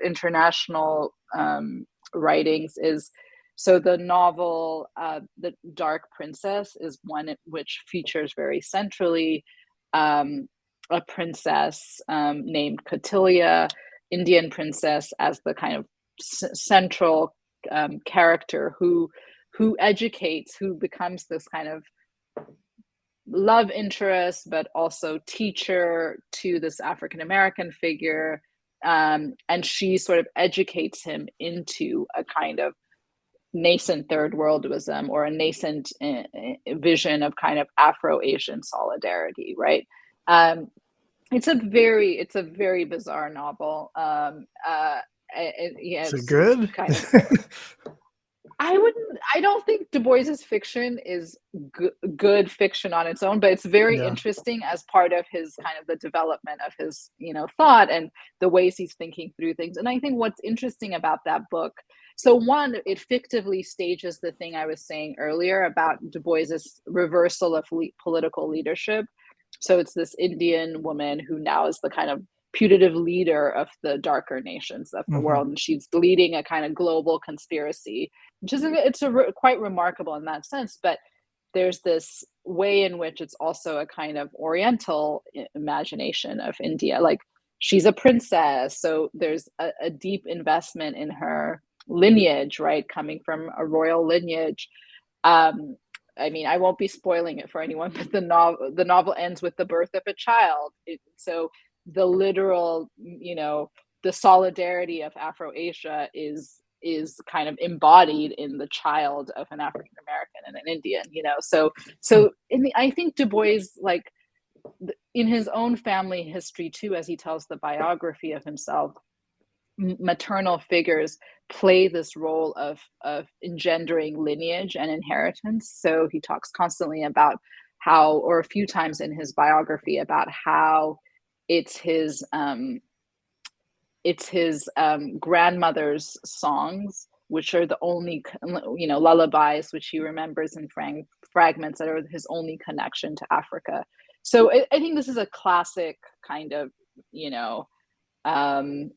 international writings is, so the novel, The Dark Princess, is one which features very centrally um, a princess named Cotilia, Indian princess, as the kind of central character who educates, who becomes this kind of love interest, but also teacher to this African American figure. And she sort of educates him into a kind of nascent third worldism, or a nascent vision of kind of Afro-Asian solidarity, right? Um, it's a very bizarre novel. Yeah, is it it's good? kind of, I don't think Du Bois's fiction is good fiction on its own, but it's very Yeah. interesting as part of his kind of the development of his, thought and the ways he's thinking through things. And I think what's interesting about that book, so one, it fictively stages the thing I was saying earlier about Du Bois's reversal of political leadership. So it's this Indian woman who now is the kind of putative leader of the darker nations of the Hmm. world, and she's leading a kind of global conspiracy, which is quite remarkable in that sense. But there's this way in which it's also a kind of Oriental imagination of India. Like, she's a princess, so there's a deep investment in her lineage, right, coming from a royal lineage. Um, I mean, I won't be spoiling it for anyone, but the novel ends with the birth of a child. So the literal, the solidarity of Afro-Asia is kind of embodied in the child of an African American and an Indian. I think Du Bois, like, in his own family history too, as he tells the biography of himself, maternal figures play this role of engendering lineage and inheritance. So he talks constantly about how, or a few times in his biography, about how it's his grandmother's songs, which are the only, lullabies, which he remembers in fragments, that are his only connection to Africa. So I think this is a classic kind of, you know um,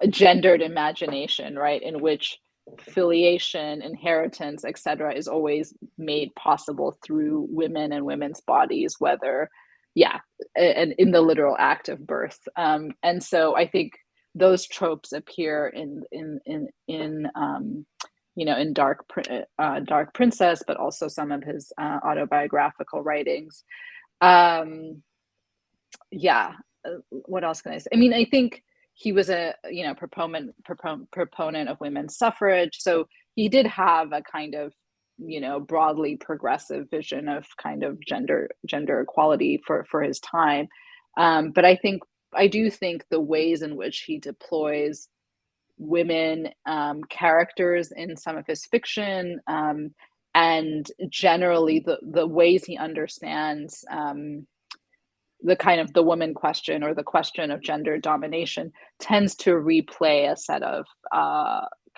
gendered imagination, right, in which filiation, inheritance, etc., is always made possible through women and women's bodies, whether, yeah, and in the literal act of birth. And so I think those tropes appear in Dark Princess, but also some of his autobiographical writings. Um, yeah, what else can I say? I mean, I think he was a, proponent of women's suffrage, so he did have a kind of, broadly progressive vision of kind of gender equality for his time. But I do think the ways in which he deploys women characters in some of his fiction, and generally the ways he understands the kind of the woman question, or the question of gender domination, tends to replay a set of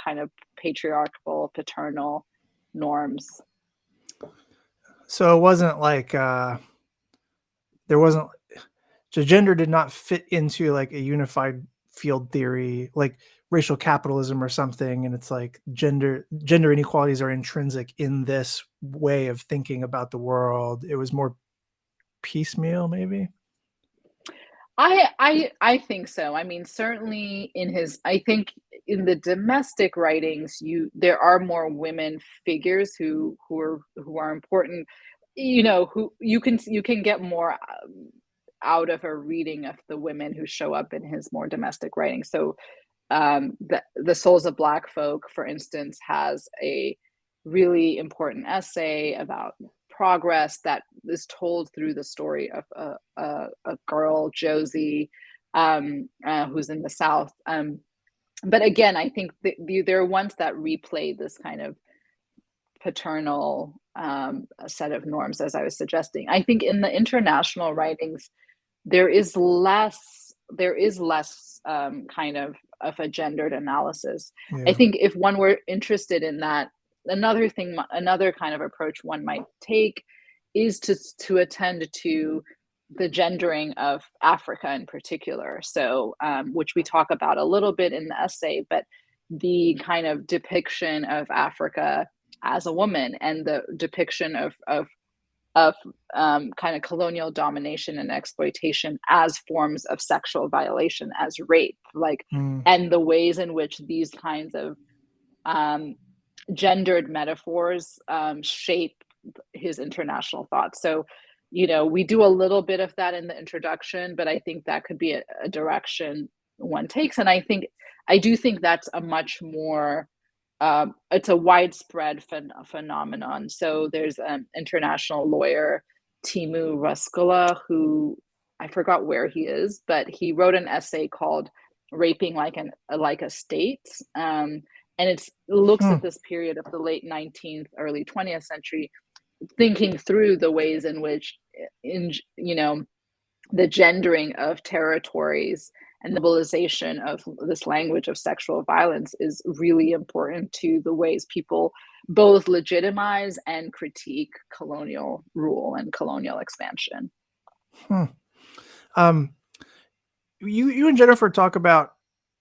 kind of patriarchal, paternal norms. So it wasn't like there wasn't so gender did not fit into like a unified field theory like racial capitalism or something, and it's like gender inequalities are intrinsic in this way of thinking about the world. It was more piecemeal, maybe. I think so. I mean, certainly in his I think in the domestic writings, there are more women figures who are important, who you can get more out of a reading of the women who show up in his more domestic writing. So the Souls of Black Folk, for instance, has a really important essay about progress that is told through the story of a girl, Josie, who's in the South. But again, I think there are ones that replay this kind of paternal set of norms, as I was suggesting. I think in the international writings, there is less kind of a gendered analysis. I Yeah. think if one were interested in that, another kind of approach one might take is to attend to the gendering of Africa in particular. So, which we talk about a little bit in the essay, but the kind of depiction of Africa as a woman and the depiction of kind of colonial domination and exploitation as forms of sexual violation, as rape, like, Mm. and the ways in which these kinds of um, gendered metaphors shape his international thought. So, we do a little bit of that in the introduction, but I think that could be a direction one takes. And I do think that's a much more it's a widespread phenomenon. So there's an international lawyer, Timu Ruskala, who I forgot where he is, but he wrote an essay called "Raping like a State," and it looks Hmm. at this period of the late 19th, early 20th century, thinking through the ways in which, in the gendering of territories and the mobilization of this language of sexual violence is really important to the ways people both legitimize and critique colonial rule and colonial expansion. Hmm. Um, you and Jennifer talk about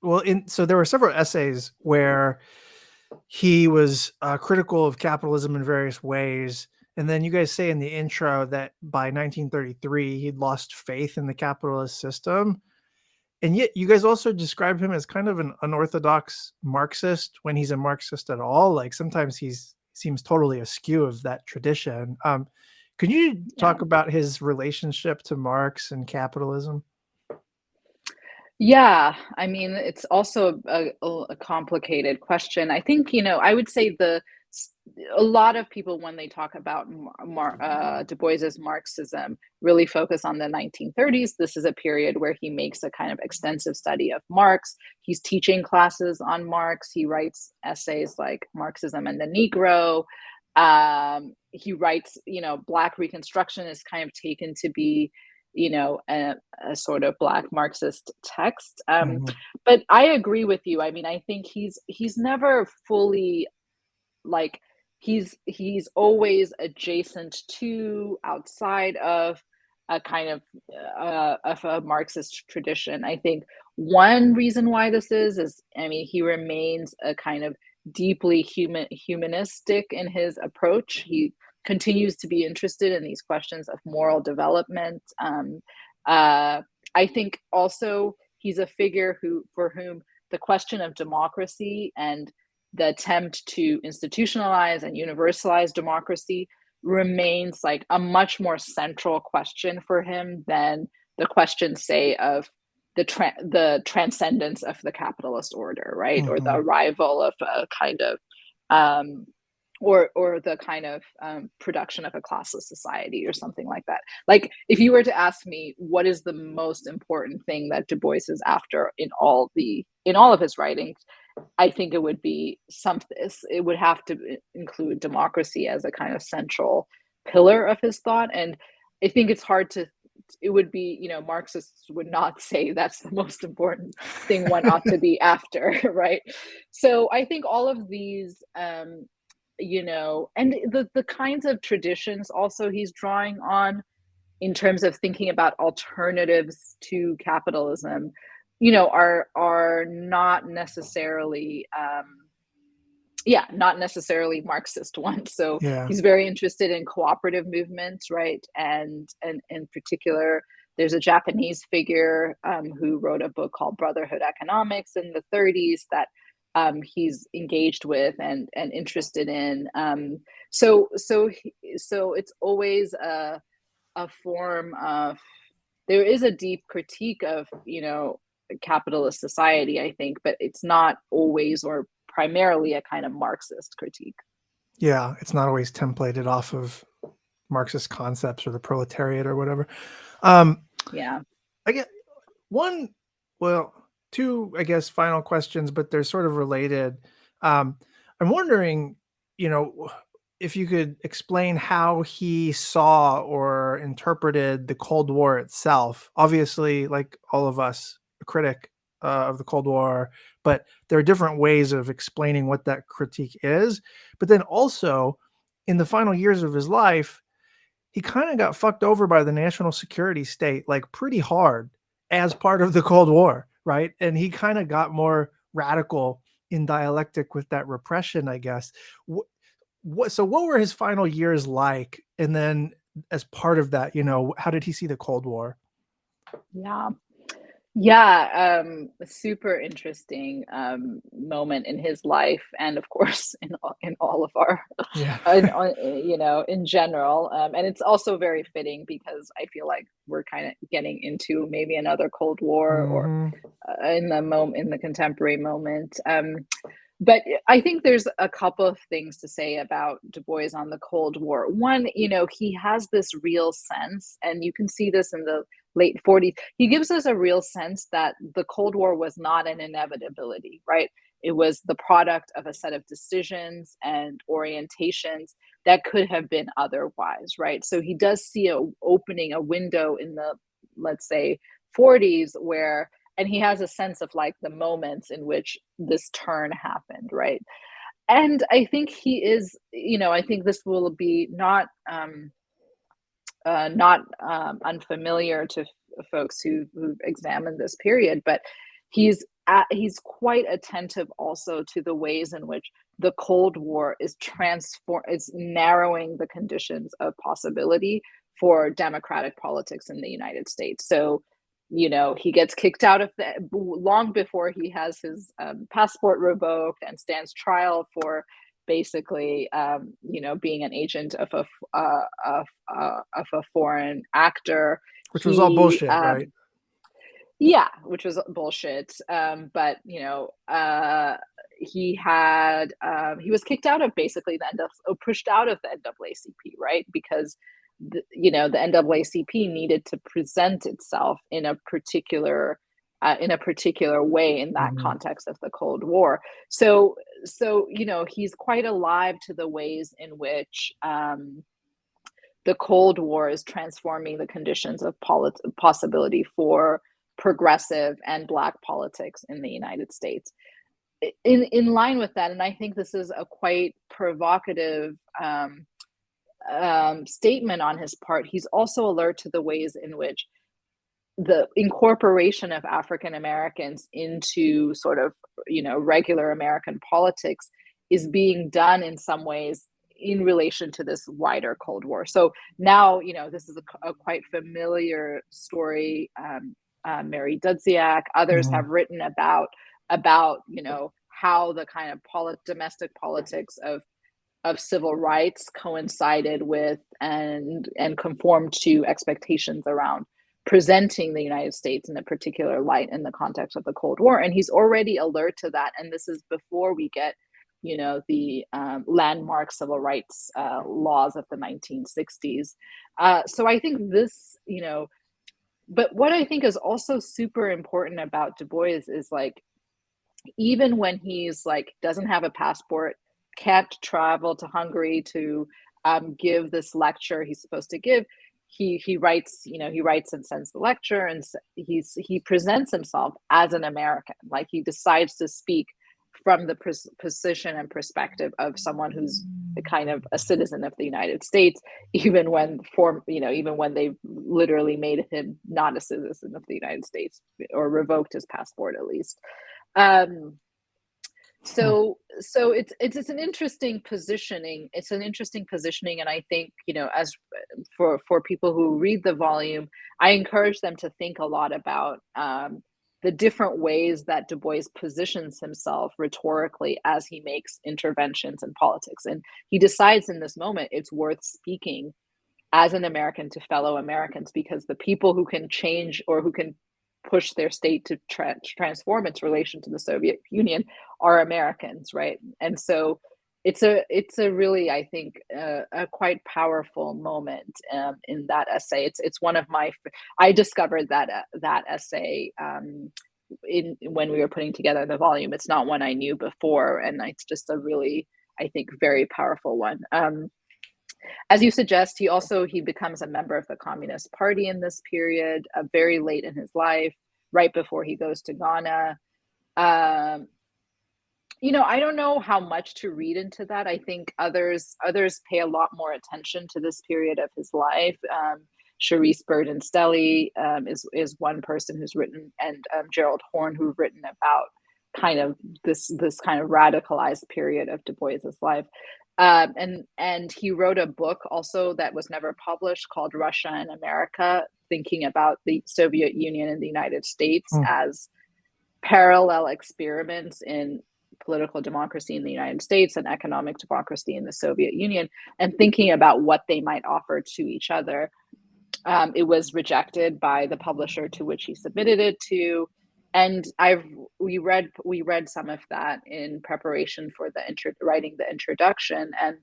well, in so there were several essays where he was critical of capitalism in various ways, and then you guys say in the intro that by 1933 he'd lost faith in the capitalist system, and yet you guys also describe him as kind of an unorthodox Marxist when he's a Marxist at all. Like sometimes he's seems totally askew of that tradition. Could you Yeah. talk about his relationship to Marx and capitalism? Yeah, I mean, it's also a complicated question. I think, I would say a lot of people, when they talk about Du Bois's Marxism, really focus on the 1930s. This is a period where he makes a kind of extensive study of Marx. He's teaching classes on Marx. He writes essays like Marxism and the Negro. He writes, Black Reconstruction is kind of taken to be a sort of Black Marxist text. Mhm. But I agree with you. I mean, I think he's never fully, like, he's always adjacent to, outside of a kind of a Marxist tradition. I think one reason why this is, I mean, he remains a kind of deeply humanistic in his approach. He continues to be interested in these questions of moral development. Uh, I think also he's a figure for whom the question of democracy and the attempt to institutionalize and universalize democracy remains like a much more central question for him than the question, say, of the transcendence of the capitalist order, right, or the Mhm. arrival of a kind of um, or the kind of production of a classless society or something like that. Like, if you were to ask me what is the most important thing that Du Bois is after in all of his writings, I think it would be something. It would have to include democracy as a kind of central pillar of his thought, and I think it's hard to. It would be, Marxists would not say that's the most important thing one ought to be after, right? So I think all of these and the kinds of traditions also he's drawing on in terms of thinking about alternatives to capitalism, are not necessarily not necessarily Marxist ones. So Yeah. he's very interested in cooperative movements, right? And in particular, there's a Japanese figure who wrote a book called Brotherhood Economics in the 30s that he's engaged with and interested in. So it's always a form of, there is a deep critique of capitalist society, I think, but it's not always or primarily a kind of Marxist critique. Yeah, it's not always templated off of Marxist concepts or the proletariat or whatever. Um, Yeah. I get one, well, two, I guess, final questions, but they're sort of related. Um, I'm wondering, you know, if you could explain how he saw or interpreted the Cold War itself. Obviously, like all of us, a critic of the Cold War, but there are different ways of explaining what that critique is. But then also, in the final years of his life, he kind of got fucked over by the national security state like pretty hard as part of the Cold War, right? And he kind of got more radical in dialectic with that repression, I guess. So what were his final years like? And then as part of that, how did he see the Cold War? Yeah. Yeah, super interesting moment in his life, and of course in all of our, Yeah. in general. And it's also very fitting because I feel like we're kind of getting into maybe another Cold War, or Hmm. in the contemporary moment. But I think there's a couple of things to say about Du Bois on the Cold War. One, he has this real sense, and you can see this in the late 40s. He gives us a real sense that the Cold War was not an inevitability, right? It was the product of a set of decisions and orientations that could have been otherwise, right? So he does see opening a window in the, let's say, 40s where, and he has a sense of like the moments in which this turn happened, right? And I think he is, I think this will be not unfamiliar to folks who've examined this period, but he's quite attentive also to the ways in which the Cold War is narrowing the conditions of possibility for democratic politics in the United States. So, he gets kicked out of long before he has his passport revoked and stands trial for basically, being an agent of a foreign actor. Which was all He, bullshit, right? yeah, which was bullshit. But he was kicked out of basically pushed out of the NAACP, right? Because the NAACP needed to present itself in a particular way in that Hmm. context of the Cold War. So he's quite alive to the ways in which the Cold War is transforming the conditions of possibility for progressive and Black politics in the United States. In line with that, and I think this is a quite provocative statement on his part, he's also alert to the ways in which the incorporation of African Americans into sort of, regular American politics is being done in some ways in relation to this wider Cold War. So now, this is a quite familiar story. Mary Dudziak, others Hmm. have written about how the kind of domestic politics of civil rights coincided with and conformed to expectations around presenting the United States in a particular light in the context of the Cold War. And he's already alert to that. And this is before we get, the landmark civil rights laws of the 1960s. So I think this, but what I think is also super important about Du Bois is like, even when he's like doesn't have a passport, can't travel to Hungary to give this lecture he's supposed to give, he writes, he writes and sends the lecture, and he presents himself as an American. Like he decides to speak from the position and perspective of someone who's kind of a citizen of the United States, even when even when they literally made him not a citizen of the United States, or revoked his passport at least. Um, Hmm. so it's an interesting positioning. It's an interesting positioning, and I think, as for people who read the volume, I encourage them to think a lot about the different ways that Du Bois positions himself rhetorically as he makes interventions in politics, and he decides in this moment it's worth speaking as an American to fellow Americans, because the people who can change, or who can push their state to transform its relation to the Soviet Union, are Americans, right? And so it's a really, I think, a quite powerful moment in that essay. It's one of my I discovered that essay in when we were putting together the volume. It's not one I knew before, and it's just a really, I think, very powerful one. As you suggest, he becomes a member of the Communist Party in this period, very late in his life, right before he goes to Ghana. Um, I don't know how much to read into that. I think others pay a lot more attention to this period of his life. Charisse Burden-Stelly is one person who's written, and Gerald Horne, who've written about kind of this kind of radicalized period of Du Bois's life. And he wrote a book also that was never published, called Russia and America, thinking about the Soviet Union and the United States Hmm. as parallel experiments in political democracy in the United States and economic democracy in the Soviet Union, and thinking about what they might offer to each other. It was rejected by the publisher to which he submitted it to, and we read some of that in preparation for writing the introduction, and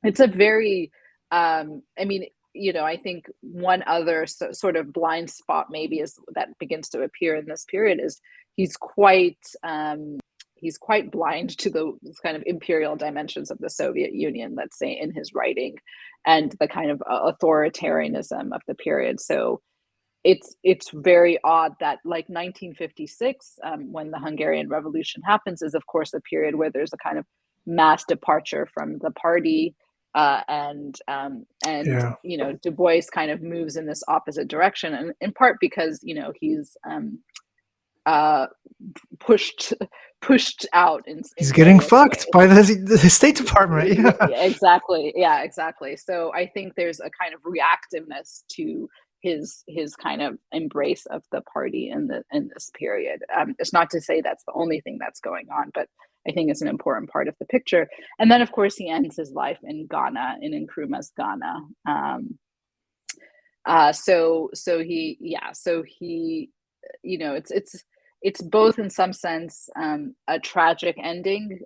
it's a very, I mean, I think one other sort of blind spot maybe is that begins to appear in this period is he's quite he's quite blind to the kind of imperial dimensions of the Soviet Union, let's say, in his writing, and the kind of authoritarianism of the period. So it's very odd that, like, 1956, when the Hungarian Revolution happens, is of course a period where there's a kind of mass departure from the party, and Yeah. Du Bois kind of moves in this opposite direction, and in part because he's uh, pushed pushed out He's in getting various fucked ways. by the State Department. Yeah. Exactly. Yeah, exactly. So I think there's a kind of reactiveness to his kind of embrace of the party in this period. It's not to say that's the only thing that's going on, but I think it's an important part of the picture. And then, of course, he ends his life in Ghana, in Nkrumah's Ghana. So he, it's both, in some sense, a tragic ending,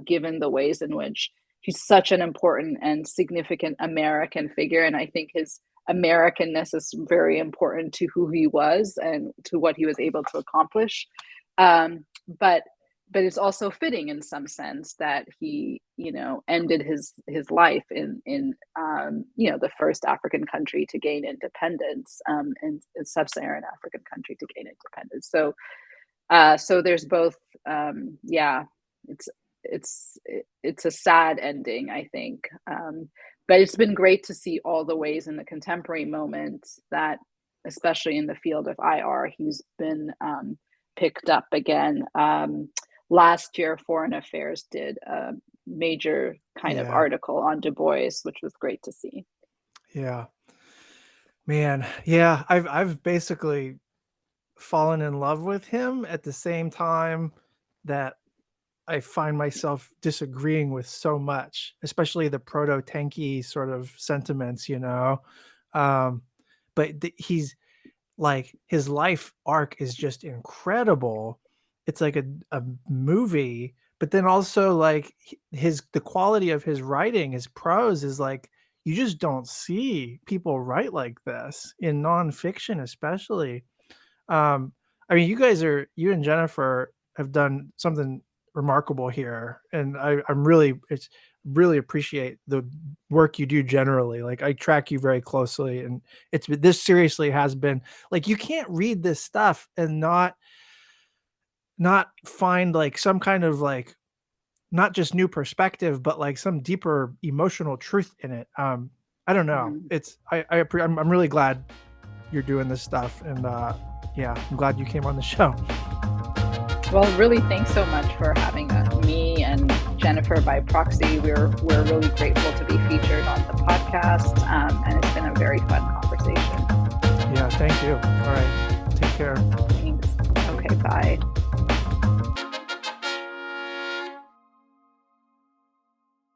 given the ways in which he's such an important and significant American figure, and I think his Americanness is very important to who he was and to what he was able to accomplish. But it's also fitting, in some sense, that he ended his life in the first African country to gain independence, and sub-Saharan African country to gain independence. So there's both. Yeah, it's it's it's a sad ending, I think, but it's been great to see all the ways in the contemporary moments that, especially in the field of IR, he's been picked up again. Last year, Foreign Affairs did a major kind of Yeah. article on Du Bois, which was great to see. Yeah. Man. Yeah. I've basically fallen in love with him at the same time that I find myself disagreeing with so much, especially the proto-tanky sort of sentiments. Um, but he's like, his life arc is just incredible. It's like a movie, but then also like the quality of his writing, his prose is like, you just don't see people write like this in nonfiction, especially. Um, I mean, you and Jennifer have done something remarkable here, and it's really appreciate the work you do generally. Like, I track you very closely, and this seriously has been like, you can't read this stuff and not find like some kind of like not just new perspective, but like some deeper emotional truth in it. I don't know. Mhm. I'm really glad you're doing this stuff, and yeah, I'm glad you came on the show. Well, really, thanks so much for having me and Jennifer by proxy. We're really grateful to be featured on the podcast, and it's been a very fun conversation. Yeah, thank you. All right, take care. Thanks. Okay, bye.